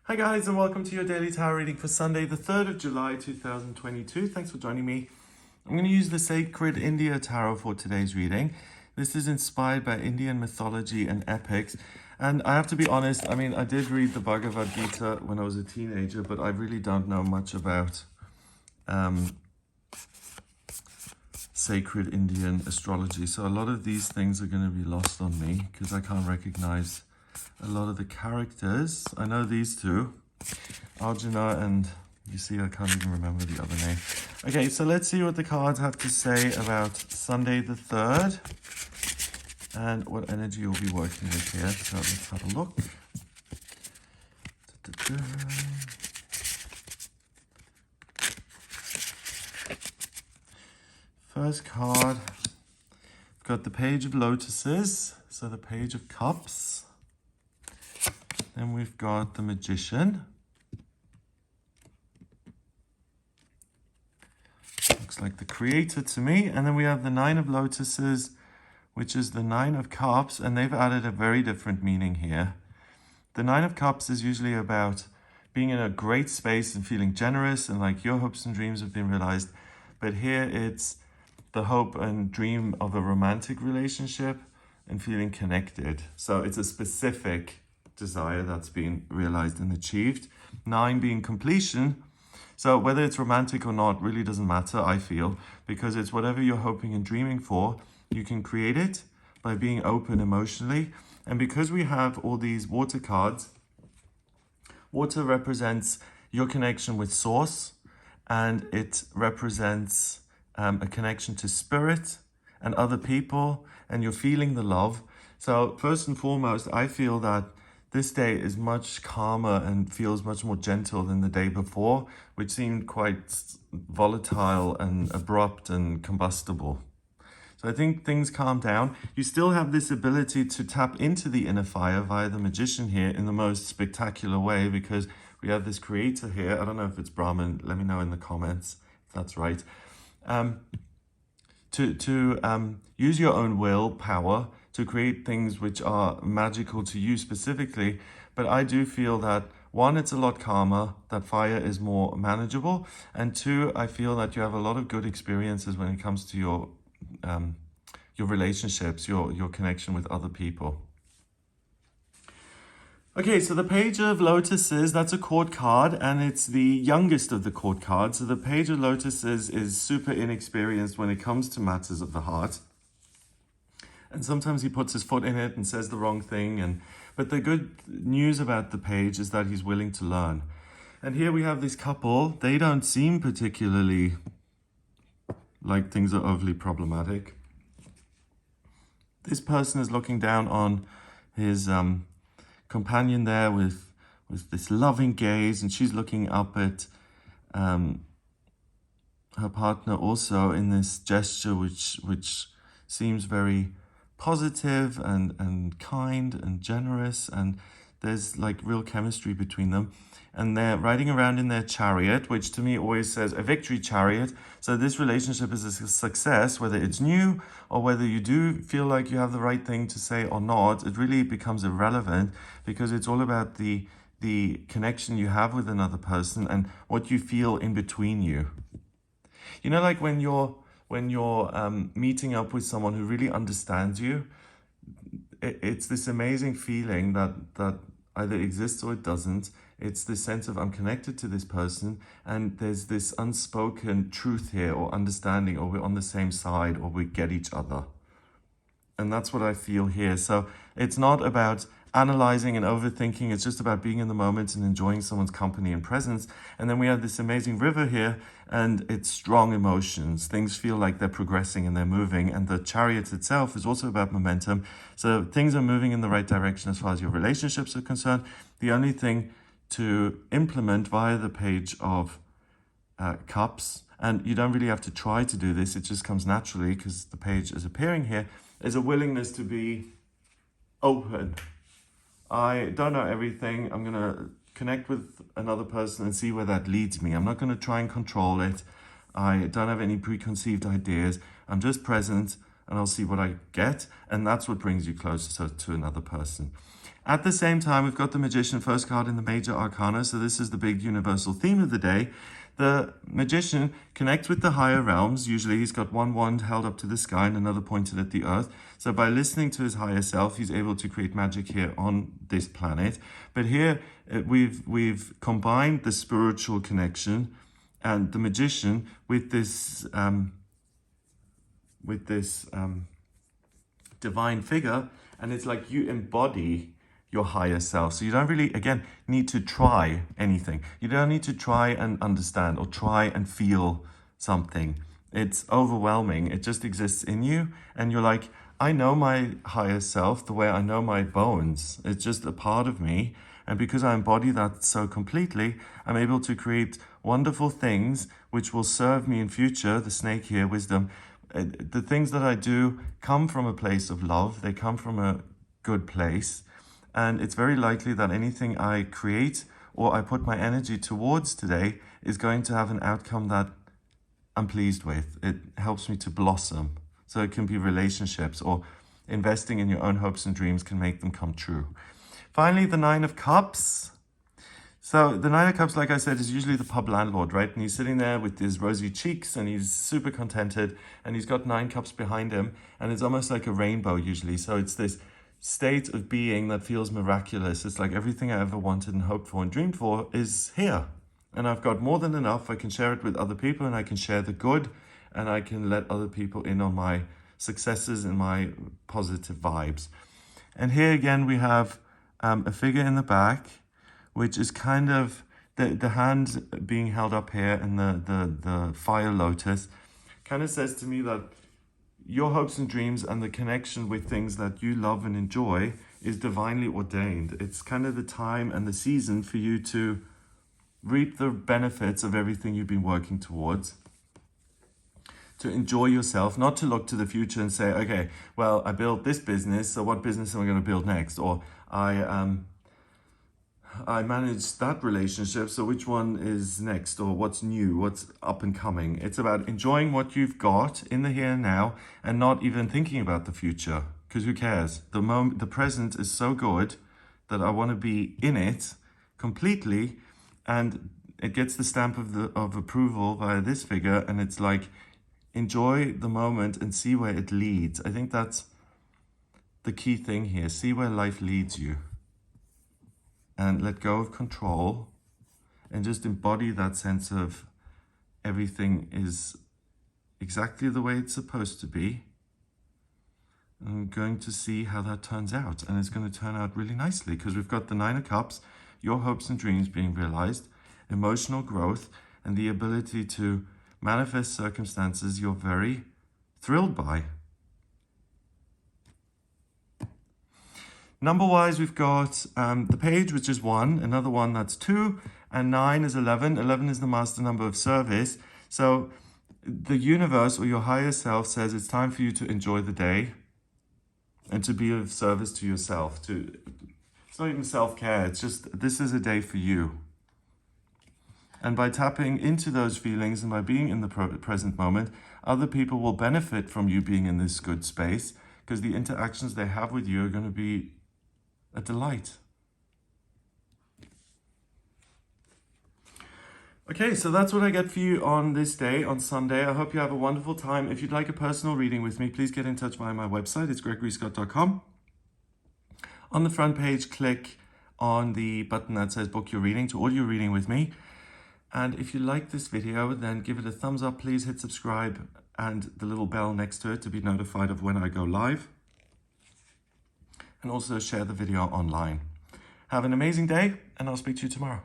Hi guys, and welcome to your daily tarot reading for Sunday the 3rd of July 2022. Thanks for joining me. I'm going to use the Sacred India Tarot for today's reading. This is inspired by Indian mythology and epics. And I have to be honest, I did read the Bhagavad Gita when I was a teenager, but I really don't know much about sacred Indian astrology. So a lot of these things are going to be lost on me because I can't recognize a lot of the characters. I know these two, Arjuna, and you see I can't even remember the other name. Okay, so let's see what the cards have to say about Sunday the 3rd and what energy you'll be working with here. So let's have a look. First card, we've got the Page of Lotuses, so the Page of Cups. Then we've got the Magician. Looks like the Creator to me. And then we have the Nine of Lotuses, which is the Nine of Cups. And they've added a very different meaning here. The Nine of Cups is usually about being in a great space and feeling generous and like your hopes and dreams have been realized. But here it's the hope and dream of a romantic relationship and feeling connected. So it's a specific desire that's been realized and achieved. 9 being completion. So whether it's romantic or not really doesn't matter, I feel, because it's whatever you're hoping and dreaming for, you can create it by being open emotionally. And because we have all these water cards, water represents your connection with source, and it represents a connection to spirit and other people, and you're feeling the love. So first and foremost, I feel that this day is much calmer and feels much more gentle than the day before, which seemed quite volatile and abrupt and combustible. So I think things calm down. You still have this ability to tap into the inner fire via the Magician here in the most spectacular way, because we have this Creator here. I don't know if it's Brahman. Let me know in the comments if that's right. To use your own will power to create things which are magical to you specifically. But I do feel that, one, it's a lot calmer, that fire is more manageable. And two, I feel that you have a lot of good experiences when it comes to your relationships, your connection with other people. Okay, so the Page of Lotuses, that's a court card, and it's the youngest of the court cards. So the Page of Lotuses is super inexperienced when it comes to matters of the heart. And sometimes he puts his foot in it and says the wrong thing. But the good news about the page is that he's willing to learn. And here we have this couple. They don't seem particularly like things are overly problematic. This person is looking down on his companion there with this loving gaze, and she's looking up at her partner also in this gesture which seems very positive and kind and generous, and there's like real chemistry between them. And they're riding around in their chariot, which to me always says a victory chariot. So this relationship is a success, whether it's new or whether you do feel like you have the right thing to say or not. It really becomes irrelevant, because it's all about the connection you have with another person and what you feel in between you. You know, like when you're meeting up with someone who really understands you, it's this amazing feeling that either exists or it doesn't. It's this sense of I'm connected to this person, and there's this unspoken truth here, or understanding, or we're on the same side, or we get each other. And that's what I feel here. So it's not about analyzing and overthinking. It's just about being in the moment and enjoying someone's company and presence. And then we have this amazing river here, and it's strong emotions. Things feel like they're progressing and they're moving. And the chariot itself is also about momentum. So things are moving in the right direction as far as your relationships are concerned. The only thing to implement via the Page of Cups, and you don't really have to try to do this, it just comes naturally because the page is appearing here, is a willingness to be open. I don't know everything. I'm going to connect with another person and see where that leads me. I'm not going to try and control it. I don't have any preconceived ideas. I'm just present, and I'll see what I get. And that's what brings you closer to another person. At the same time, we've got the Magician, first card in the Major Arcana, so this is the big universal theme of the day. The Magician connects with the higher realms. Usually he's got one wand held up to the sky and another pointed at the earth. So by listening to his higher self, he's able to create magic here on this planet. But here we've combined the spiritual connection and the Magician with this divine figure, and it's like you embody your higher self. So you don't really, again, need to try anything. You don't need to try and understand or try and feel something. It's overwhelming. It just exists in you. And you're like, I know my higher self the way I know my bones. It's just a part of me. And because I embody that so completely, I'm able to create wonderful things which will serve me in future. The snake here, wisdom. The things that I do come from a place of love. They come from a good place. And it's very likely that anything I create or I put my energy towards today is going to have an outcome that I'm pleased with. It helps me to blossom. So it can be relationships, or investing in your own hopes and dreams can make them come true. Finally, the Nine of Cups. So the Nine of Cups, like I said, is usually the pub landlord, right? And he's sitting there with his rosy cheeks and he's super contented and he's got 9 cups behind him, and it's almost like a rainbow usually. So it's this state of being that feels miraculous. It's like everything I ever wanted and hoped for and dreamed for is here. And I've got more than enough. I can share it with other people, and I can share the good, and I can let other people in on my successes and my positive vibes. And here again, we have a figure in the back, which is kind of the hand being held up here, and the fire lotus kind of says to me that your hopes and dreams and the connection with things that you love and enjoy is divinely ordained. It's kind of the time and the season for you to reap the benefits of everything you've been working towards, to enjoy yourself, not to look to the future and say, okay, well, I built this business, so what business am I going to build next? Or I managed that relationship, so which one is next, or what's new, what's up and coming? It's about enjoying what you've got in the here and now, and not even thinking about the future, because who cares? The present is so good that I want to be in it completely, and it gets the stamp of approval via this figure, and it's like, enjoy the moment and see where it leads. I think that's the key thing here. See where life leads you. And let go of control and just embody that sense of everything is exactly the way it's supposed to be. I'm going to see how that turns out. And it's going to turn out really nicely, because we've got the Nine of Cups, your hopes and dreams being realized, emotional growth, and the ability to manifest circumstances you're very thrilled by. Number-wise, we've got the page, which is 1, another one that's 2, and 9 is 11. 11 is the master number of service. So the universe or your higher self says it's time for you to enjoy the day and to be of service to yourself. It's not even self-care, it's just this is a day for you. And by tapping into those feelings and by being in the present moment, other people will benefit from you being in this good space, because the interactions they have with you are going to be a delight. Okay, so that's what I get for you on this day, on Sunday. I hope you have a wonderful time. If you'd like a personal reading with me, please get in touch via my website. It's gregoryscott.com. On the front page, click on the button that says book your reading to order your reading with me. And if you like this video, then give it a thumbs up. Please hit subscribe and the little bell next to it to be notified of when I go live. And also share the video online. Have an amazing day, and I'll speak to you tomorrow.